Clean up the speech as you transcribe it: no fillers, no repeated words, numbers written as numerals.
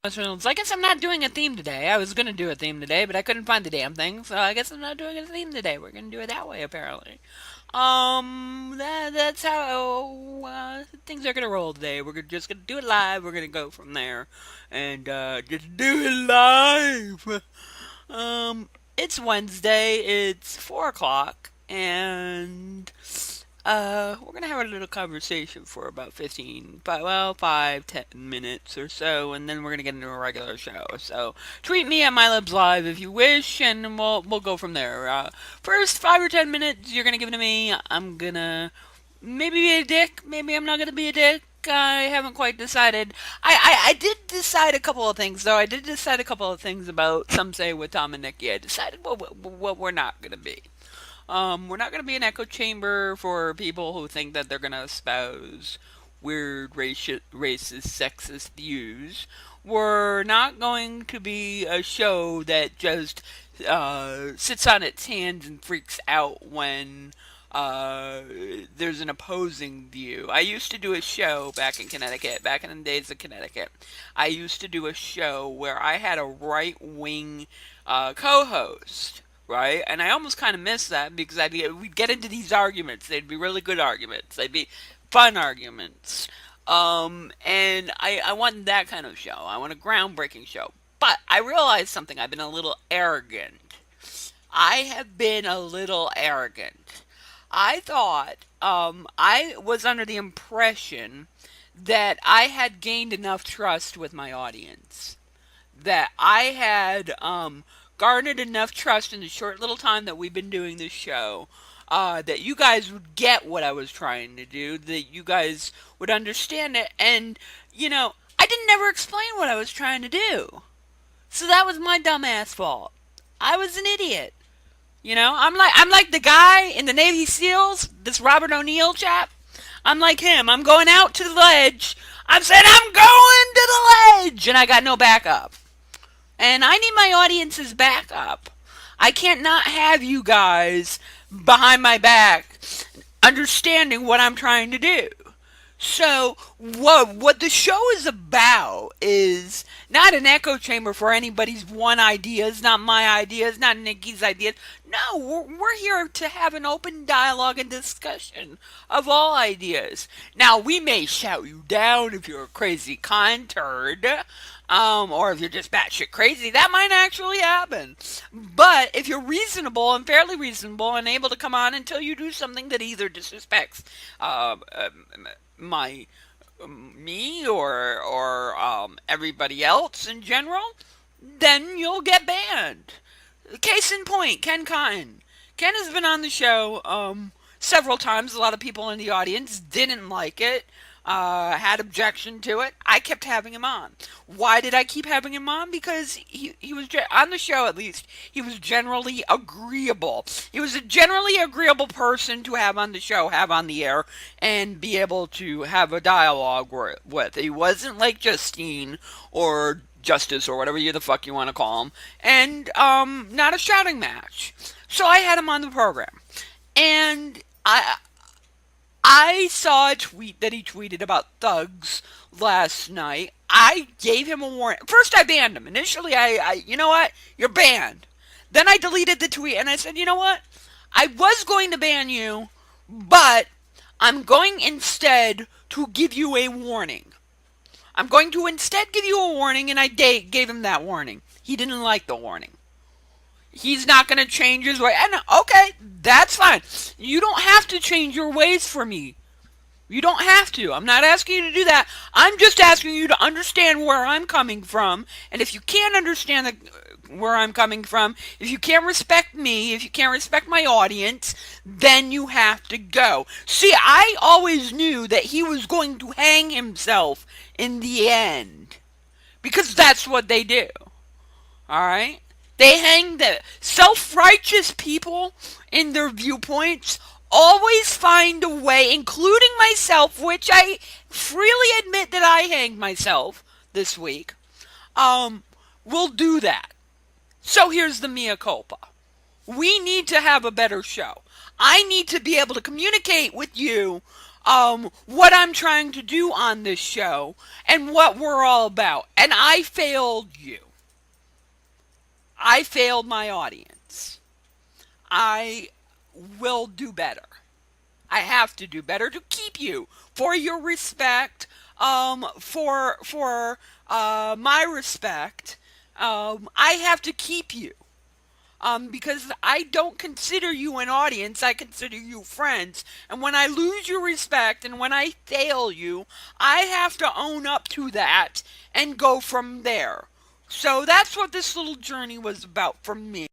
Reynolds. I guess I'm not doing a theme today. I was gonna do a theme today, but I couldn't find the damn thing, so I guess I'm not doing a theme today. We're gonna do it that way, apparently. That's how things are gonna roll today. Just gonna do it live. We're gonna go from there, and just do it live. It's Wednesday. It's 4 o'clock, and we're gonna have a little conversation for about 5, 10 minutes or so, and then we're gonna get into a regular show. So tweet me at MyLibsLive if you wish, and we'll go from there. First 5 or 10 minutes, you're gonna give it to me. I'm gonna maybe be a dick. Maybe I'm not gonna be a dick. I haven't quite decided. I did decide a couple of things, though. I did decide a couple of things about SomeSay with Tom and Nickie. I decided what we're not gonna be. We're not going to be an echo chamber for people who think that they're going to espouse weird racist, sexist views. We're not going to be a show that just sits on its hands and freaks out when uh, there's an opposing view. I used to do a show back in Connecticut, back in the days of Connecticut. I used to do a show where I had a right wing co host, right? And I almost kind of miss that because we'd get into these arguments. They'd be really good arguments. They'd be fun arguments. And I want that kind of show. I want a groundbreaking show. But I realized something. I've been a little arrogant. I have been a little arrogant. I thought, I was under the impression that I had gained enough trust with my audience, that I had garnered enough trust in the short little time that we've been doing this show, that you guys would get what I was trying to do, that you guys would understand it, and, I didn't ever explain what I was trying to do. So that was my dumbass fault. I was an idiot. I'm like the guy in the Navy SEALs, this Robert O'Neill chap. I'm like him. I'm going out to the ledge. I said I'm going to the ledge, and I got no backup. And I need my audience's backup. I can't not have you guys behind my back understanding what I'm trying to do. So what the show is about is not an echo chamber for anybody's one idea. It's not my idea. It's not Nikki's idea. No, we're here to have an open dialogue and discussion of all ideas. Now, we may shout you down if you're a crazy kind turd, or if you're just batshit crazy. That might actually happen. But if you're reasonable and fairly reasonable and able to come on until you do something that either disrespects my me or everybody else in general, then you'll get banned. Case in point, Ken Cotton. Ken has been on the show several times. A lot of people in the audience didn't like it, had objection to it. I kept having him on. Why did I keep having him on? Because he was on the show, at least. He was generally agreeable. He was a generally agreeable person to have on the show, have on the air, and be able to have a dialogue with. He wasn't like Justine or Justice or whatever the fuck you want to call him, and not a shouting match. So I had him on the program, and I saw a tweet that he tweeted about thugs last night. I gave him a warning. First, I banned him. Initially, you know what? You're banned. Then I deleted the tweet and I said, you know what? I was going to ban you, but I'm going instead to give you a warning. I'm going to instead give you a warning, and I gave him that warning. He didn't like the warning. He's not going to change his way. And okay, that's fine. You don't have to change your ways for me. You don't have to. I'm not asking you to do that. I'm just asking you to understand where I'm coming from. And if you can't understand where I'm coming from, if you can't respect me, if you can't respect my audience, then you have to go. See, I always knew that he was going to hang himself in the end. Because that's what they do. Alright? They hang the self-righteous people in their viewpoints always find a way, including myself, which I freely admit that I hanged myself this week, will do that. So here's the mea culpa. We need to have a better show. I need to be able to communicate with you what I'm trying to do on this show and what we're all about. And I failed you. I failed my audience. I will do better. I have to do better to keep you for your respect, for my respect. I have to keep you. Because I don't consider you an audience, I consider you friends. And when I lose your respect and when I fail you, I have to own up to that and go from there. So that's what this little journey was about for me.